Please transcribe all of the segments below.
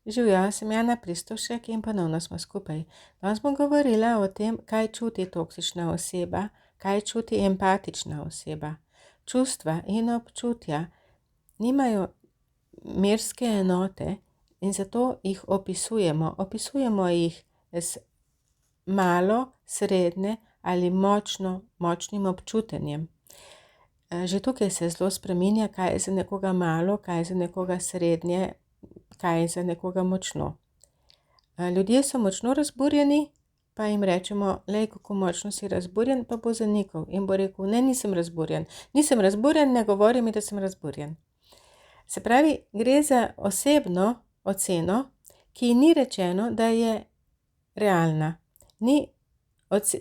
Živjo, sem Jana Pristovšek in ponovno smo skupaj. Danes smo govorila o tem, kaj čuti toksična oseba, kaj čuti empatična oseba. Čustva in občutja nimajo merske enote in zato jih opisujemo. Opisujemo jih z malo, srednje ali močnim občutenjem. Že tukaj se zelo spreminja, kaj je za nekoga malo, kaj je za nekoga srednje, kaj je za nekoga močno. Ljudje so močno razburjeni, pa jim rečemo, lej, kako močno si razburjen, pa bo zanikal in bo rekel, ne, nisem razburjen. Nisem razburjen, ne govori mi, da sem razburjen. Se pravi, gre za osebno oceno, ki ni rečeno, da je realna.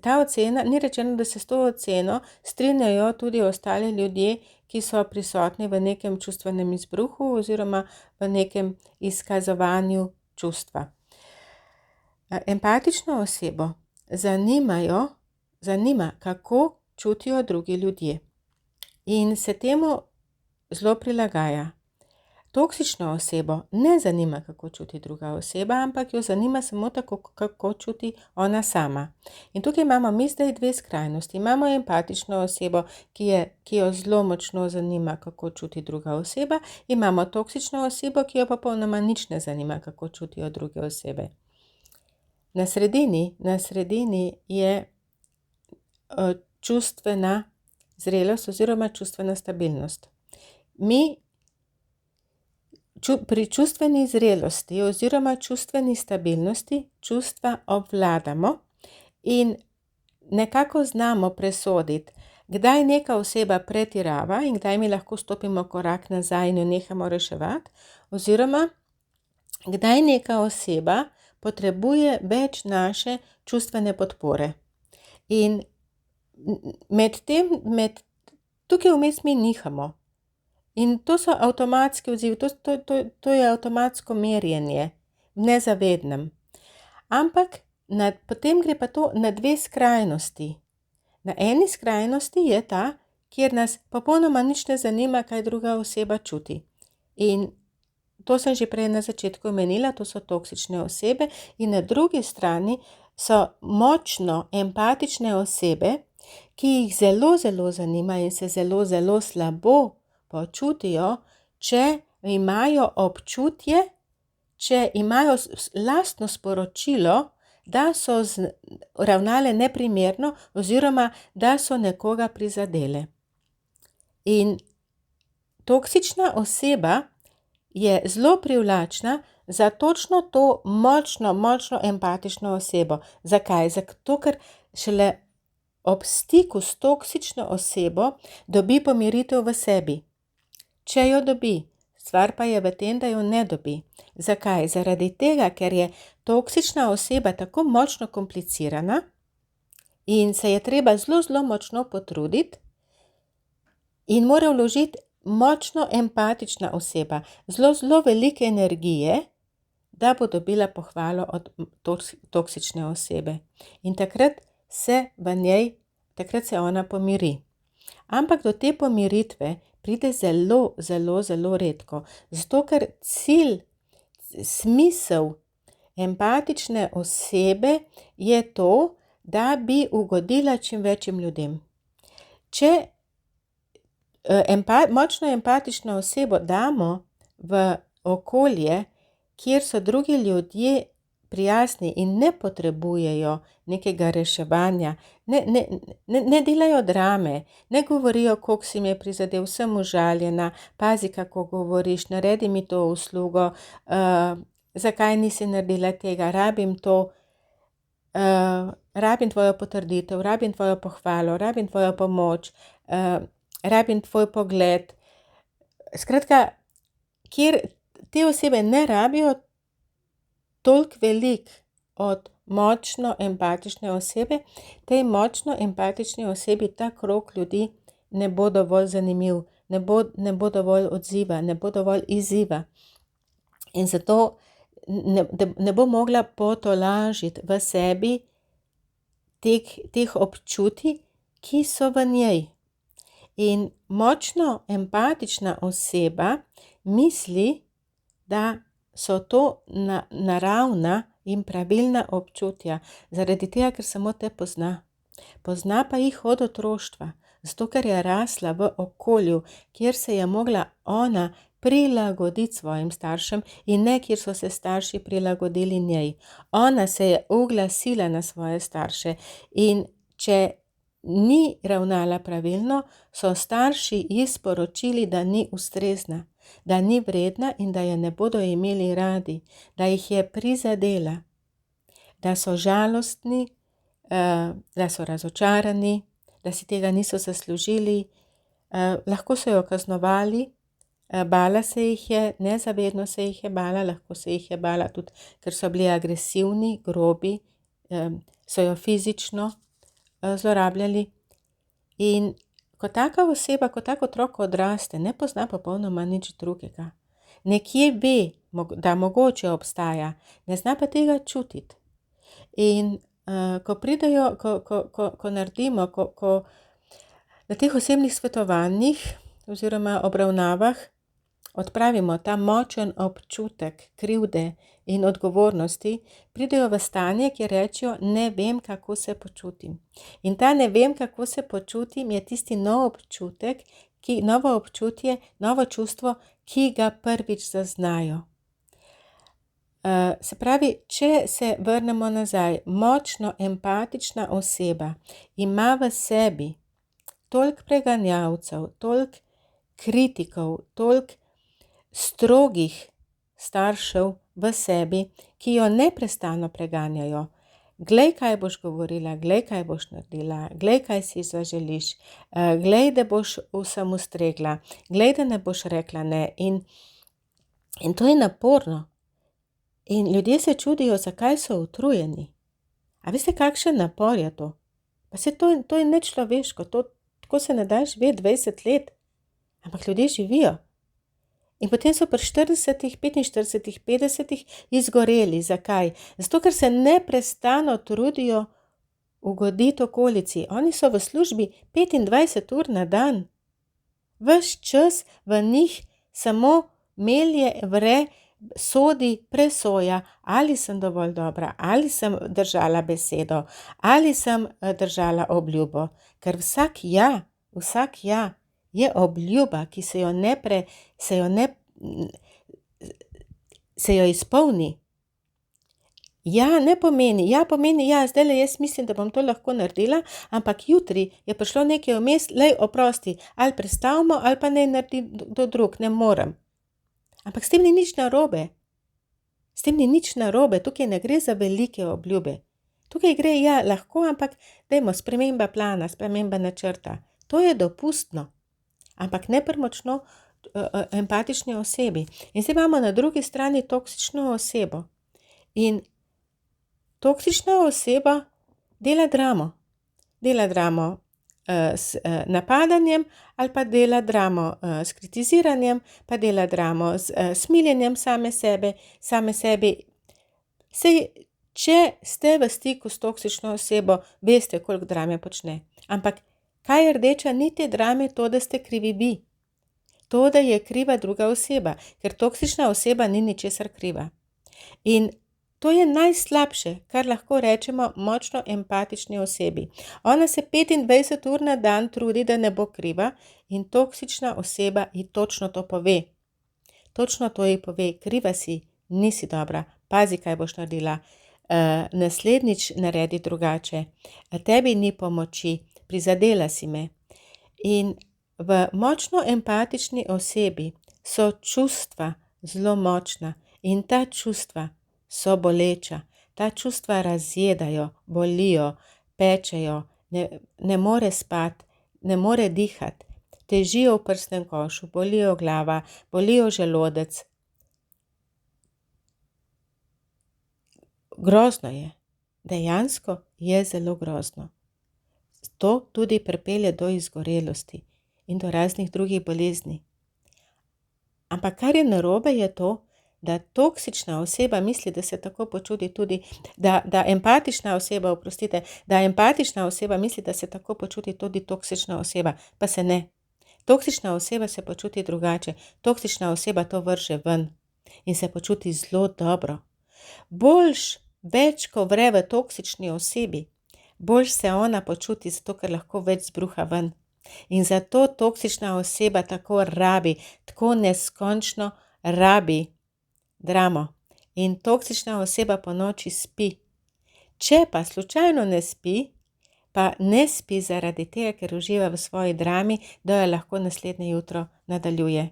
Ta ocena, ni rečeno, da se s to oceno strinjajo tudi ostali ljudje, ki so prisotni v nekem čustvenem izbruhu oziroma v nekem izkazovanju čustva. Empatično osebo zanima, kako čutijo drugi ljudje in se temu zelo prilagaja. Toksično osebo ne zanima, kako čuti druga oseba, ampak jo zanima samo tako, kako čuti ona sama. In tukaj imamo mi zdaj dve skrajnosti. Imamo empatično osebo, ki jo zelo močno zanima, kako čuti druga oseba. Imamo toksično osebo, ki jo popolnoma nič ne zanima, kako čutijo druge osebe. Na sredini je čustvena zrelost oziroma čustvena stabilnost. Pri čustveni zrelosti oziroma čustveni stabilnosti čustva obvladamo in nekako znamo presoditi, kdaj neka oseba pretirava in kdaj mi lahko stopimo korak nazaj in jo nehamo reševati, oziroma kdaj neka oseba potrebuje več naše čustvene podpore. In tukaj vmes mi nihamo. In to so avtomatski odzivi, to je avtomatsko merjenje v nezavednem. Ampak potem gre pa to na dve skrajnosti. Na eni skrajnosti je ta, kjer nas popolnoma nič ne zanima, kaj druga oseba čuti. In to sem že prej na začetku omenila, to so toksične osebe. In na drugi strani so močno empatične osebe, ki jih zelo, zelo zanima in se zelo, zelo slabo počutijo, če imajo občutje, če imajo lastno sporočilo, da so ravnale neprimerno oziroma da so nekoga prizadele. In toksična oseba je zelo privlačna za točno to močno empatično osebo. Zakaj? Zato, ker šele ob stiku s toksično osebo dobi pomiritev v sebi. Če jo dobi, stvar pa je v tem, da jo ne dobi. Zakaj? Zaradi tega, ker je toksična oseba tako močno komplicirana in se je treba zelo, zelo močno potruditi in mora vložiti močno empatična oseba, zelo, zelo velike energije, da bo dobila pohvalo od toksične osebe. In takrat se ona pomiri. Ampak do te pomiritve pride zelo, zelo, zelo redko. Zato, ker smisel empatične osebe je to, da bi ugodila čim večjim ljudem. Če močno empatično osebo damo v okolje, kjer so drugi ljudje prijazni in ne potrebujejo nekega reševanja, ne delajo drame, ne govorijo, koliko si me prizadel, sem užaljena, pazi, kako govoriš, naredi mi to uslugo, zakaj nisi naredila tega, rabim to, rabim tvojo potrditev, rabim tvojo pohvalo, rabim tvojo pomoč, rabim tvoj pogled. Skratka, kjer te osebe ne rabijo toliko veliko od močno empatične osebe, tej močno empatični osebi ta krog ljudi ne bo dovolj zanimiv, ne bo dovolj odziva, ne bo dovolj izziva. In zato ne bo mogla potolažiti v sebi teh občutij, ki so v njej. In močno empatična oseba misli, da so to naravna in pravilna občutja, zaradi tega, ker samo te pozna. Pozna pa jih od otroštva, zato ker je rasla v okolju, kjer se je mogla ona prilagoditi svojim staršem in ne, kjer so se starši prilagodili njej. Ona se je oglasila na svoje starše in če ni ravnala pravilno, so starši ji sporočili, da ni ustrezna, da ni vredna in da je ne bodo imeli radi, da jih je prizadela, da so žalostni, da so razočarani, da si tega niso zaslužili, lahko so jo kaznovali, bala se jih je, nezavedno se jih je bala, lahko se jih je bala tudi, ker so bili agresivni, grobi, so jo fizično zlorabljali. In ko taka oseba, ko tak otrok odraste, ne pozna popolnoma nič drugega. Nekje ve, da mogoče obstaja, ne zna pa tega čutiti. In ko pridejo, ko naredimo, ko na teh osebnih svetovanjih oziroma obravnavah odpravimo ta močen občutek krivde in odgovornosti, pridejo v stanje, kjer rečejo, ne vem, kako se počutim. In ta ne vem, kako se počutim, je tisti nov občutek, novo občutje, novo čustvo, ki ga prvič zaznajo. Se pravi, če se vrnemo nazaj, močno empatična oseba ima v sebi toliko preganjavcev, toliko kritikov, toliko strogih staršev v sebi, ki jo neprestano preganjajo. Glej, kaj boš govorila, glej, kaj boš naredila, glej, kaj si zaželiš, glej, da boš vsem ustregla, glej, da ne boš rekla ne. In to je naporno. In ljudje se čudijo, zakaj so utrujeni. A veste, kakšen napor je to? Pa se to je nečloveško, tako se ne da živeti 20 let. Ampak ljudje živijo. In potem so pri 40, 45, 50 izgoreli. Zakaj? Zato, ker se neprestano trudijo ugoditi okolici. Oni so v službi 25 ur na dan. Ves čas v njih samo melje, vre, sodi, presoja, ali sem dovolj dobra, ali sem držala besedo, ali sem držala obljubo. Ker vsak ja je obljuba, ki se jo izpolni. Ja ne pomeni, zdajle jaz mislim, da bom to lahko naredila, ampak jutri je prišlo nekaj vmes, lej, oprosti, ali prestavimo, ali pa naj naredi kdo drug, ne morem. Ampak s tem ni nič narobe. Tukaj ne gre za velike obljube. Tukaj gre, ja, lahko, ampak dajmo, sprememba plana, sprememba načrta. To je dopustno, ampak ne premočno empatični osebi. In zdaj imamo na drugi strani toksično osebo. In toksična oseba dela dramo. Dela dramo s napadanjem ali pa dela dramo s kritiziranjem, pa dela dramo s smiljenjem same sebi. Sej, če ste v stiku s toksično osebo, veste, koliko drame počne. Ampak kaj je rdeča nit te drame? To, da ste krivi vi. To, da je kriva druga oseba, ker toksična oseba ni ničesar kriva. In to je najslabše, kar lahko rečemo močno empatični osebi. Ona se 25 ur na dan trudi, da ne bo kriva, in toksična oseba ji točno to pove. Točno to ji pove, kriva si, nisi dobra, pazi, kaj boš naredila, naslednjič naredi drugače, tebi ni pomoči, prizadela si me. In v močno empatični osebi so čustva zelo močna in ta čustva so boleča. Ta čustva razjedajo, bolijo, pečejo, ne more spati, ne more dihati, težijo v prsnem košu, bolijo glava, bolijo želodec. Grozno je. Dejansko je zelo grozno. To tudi pripelje do izgorelosti in do raznih drugih bolezni. Ampak kar je narobe, je to, da toksična oseba misli, da se tako počuti tudi, da empatična oseba misli, da se tako počuti tudi toksična oseba, pa se ne. Toksična oseba se počuti drugače. Toksična oseba to vrže ven. in se počuti zelo dobro. Več, ko vre v toksični osebi, bolj se ona počuti, zato ker lahko več zbruha ven. In zato toksična oseba tako rabi, tako neskončno rabi dramo. In toksična oseba po noči spi. Če pa slučajno ne spi, pa ne spi zaradi tega, ker uživa v svoji drami, da jo lahko naslednje jutro nadaljuje.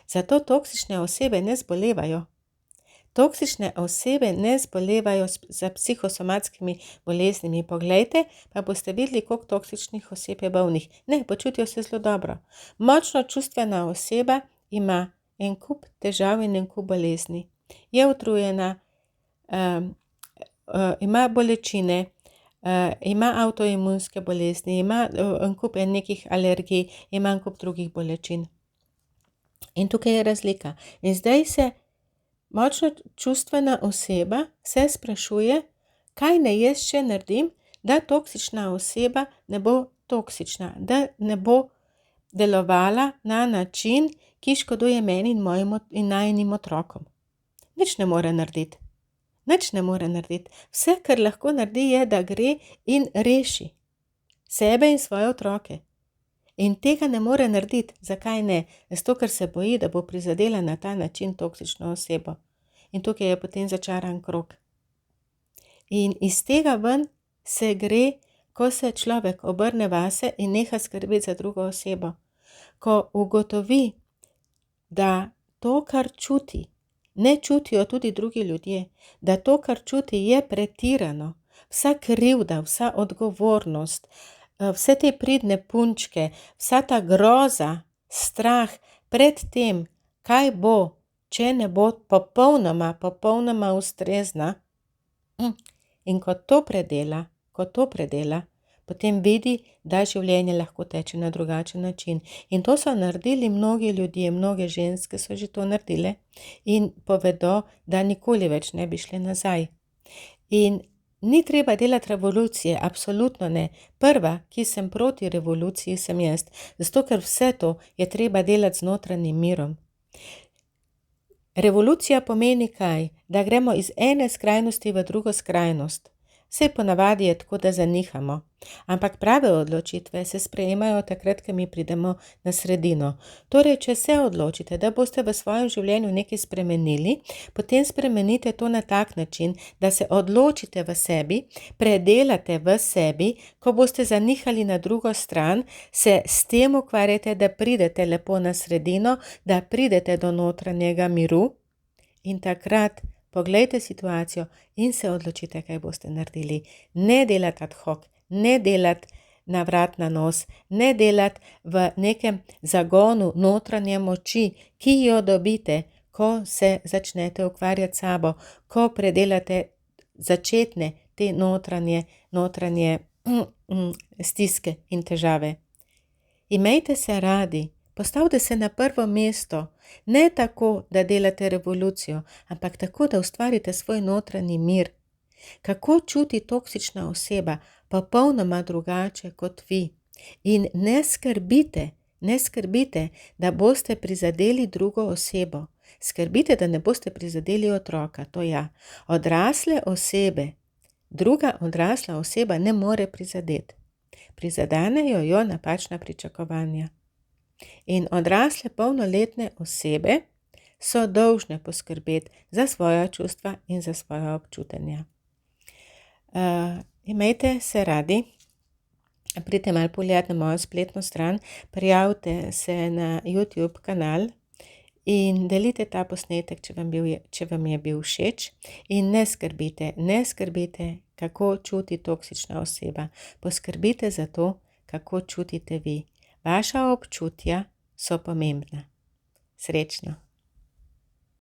Zato toksične osebe ne zbolevajo. Toksične osebe ne zbolevajo za psihosomatskimi boleznimi. Poglejte, pa boste videli, koliko toksičnih oseb je bolnih. Ne, počutijo se zelo dobro. Močno čustvena oseba ima en kup težav in en kup bolezni. Je utrujena, ima bolečine, ima avtoimunske bolezni, ima en kup nekih alergij, ima en kup drugih bolečin. In tukaj je razlika. In zdaj se močno čustvena oseba se sprašuje, kaj naj jaz še naredim, da toksična oseba ne bo toksična, da ne bo delovala na način, ki škoduje meni in najinim otrokom. Nič ne more narediti. Vse, kar lahko naredi, je, da gre in reši sebe in svoje otroke. In tega ne more narediti. Zakaj ne? Zato, ker se boji, da bo prizadela na ta način toksično osebo. In tukaj je potem začaran krog. In iz tega ven se gre, ko se človek obrne vase in neha skrbeti za drugo osebo. Ko ugotovi, da to, kar čuti, ne čutijo tudi drugi ljudje, da to, kar čuti, je pretirano. Vsa krivda, vsa odgovornost, vse te pridne punčke, vsa ta groza, strah pred tem, kaj bo, če ne bo popolnoma ustrezna. In ko to predela, potem vidi, da življenje lahko teče na drugačen način. In to so naredili mnogi ljudje, mnoge ženske so že to naredile in povedo, da nikoli več ne bi šli nazaj. In ni treba delati revolucije, absolutno ne. Prva, ki sem proti revoluciji, sem jaz. Zato, ker vse to je treba delati z notranjim mirom. Revolucija pomeni kaj? Da gremo iz ene skrajnosti v drugo skrajnost. Saj ponavadi je tako, da zanihamo. Ampak prave odločitve se sprejemajo takrat, ko mi pridemo na sredino. Torej, če se odločite, da boste v svojem življenju nekaj spremenili, potem spremenite to na tak način, da se odločite v sebi, predelate v sebi, ko boste zanihali na drugo stran, se s tem ukvarjate, da pridete lepo na sredino, da pridete do notranjega miru in takrat poglejte situacijo in se odločite, kaj boste naredili. Ne delati ad hoc, ne delati na vrat na nos, ne delati v nekem zagonu notranje moči, ki jo dobite, ko se začnete ukvarjati sabo, ko predelate začetne te notranje stiske in težave. Imejte se radi. Postavite se na prvo mesto, ne tako, da delate revolucijo, ampak tako, da ustvarite svoj notranji mir. Kako čuti toksična oseba, popolnoma drugače kot vi. In ne skrbite, da boste prizadeli drugo osebo. Skrbite, da ne boste prizadeli otroka, to ja. Druga odrasla oseba ne more prizadeti. Prizadanejo jo napačna pričakovanja. In odrasle polnoletne osebe so dolžne poskrbeti za svoja čustva in za svoja občutenja. Imejte se radi, pridite malo pogledati na mojo spletno stran, prijavite se na YouTube kanal in delite ta posnetek, če vam je bil všeč. In ne skrbite, kako čuti toksična oseba. Poskrbite za to, kako čutite vi. Vaša občutja so pomembna. Srečno!